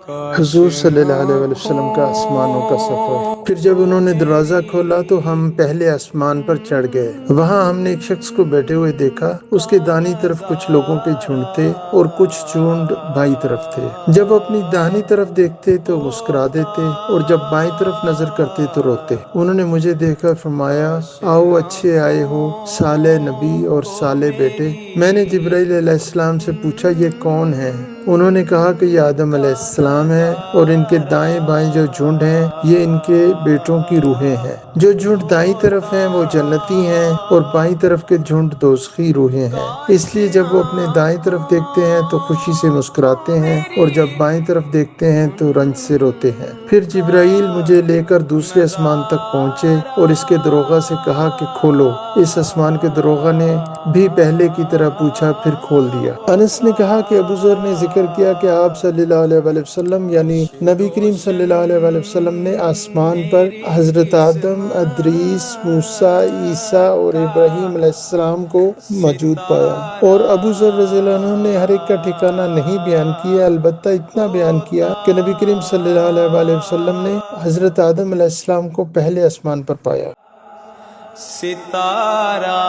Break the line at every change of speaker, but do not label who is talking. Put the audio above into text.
حضور صلی اللہ علیہ وآلہ وسلم کا آسمانوں کا سفر۔ پھر جب انہوں نے دروازہ کھولا تو ہم پہلے آسمان پر چڑھ گئے۔ وہاں ہم نے ایک شخص کو بیٹھے ہوئے دیکھا۔ اس کے دائیں طرف کچھ لوگوں کے جھنڈ تھے اور کچھ جھنڈ بائیں طرف تھے۔ جب اپنی داہنی طرف دیکھتے تو مسکرا دیتے اور جب بائیں طرف نظر کرتے تو روتے۔ انہوں نے مجھے دیکھ کر فرمایا، آؤ اچھے آئے ہو صالح نبی اور صالح بیٹے۔ میں نے جبرائیل علیہ السلام سے پوچھا، یہ کون ہے؟ انہوں نے کہا کہ یہ آدم علیہ السلام ہے اور ان کے دائیں بائیں جو جھنڈ ہیں یہ ان کے بیٹوں کی روحیں ہیں۔ جو جھنڈ دائیں طرف ہیں وہ جنتی ہیں اور بائیں طرف کے جھنڈ دوزخی روحیں ہیں۔ اس لیے جب وہ اپنے دائیں طرف دیکھتے ہیں تو خوشی سے مسکراتے ہیں اور جب بائیں طرف دیکھتے ہیں تو رنج سے روتے ہیں۔ پھر جبرائیل مجھے لے کر دوسرے آسمان تک پہنچے اور اس کے داروغہ سے کہا کہ کھولو۔ اس آسمان کے داروغہ نے بھی پہلے کی طرح پوچھا، پھر کھول دیا۔ انس نے کہا کہ ابو ذر نے ذکر کیا کہ آپ صلی اللہ علیہ وآلہ وسلم یعنی نبی کریم صلی اللہ علیہ وآلہ وسلم نے آسمان پر حضرت آدم، ادریس، موسیٰ، عیسیٰ اور ابراہیم علیہ السلام کو موجود پایا، اور ابو ذر رضی اللہ عنہ نے ہر ایک کا ٹھکانہ نہیں بیان کیا، البتہ اتنا بیان کیا کہ نبی کریم صلی اللہ علیہ وآلہ وسلم نے حضرت آدم علیہ السلام کو پہلے آسمان پر پایا۔
ستارہ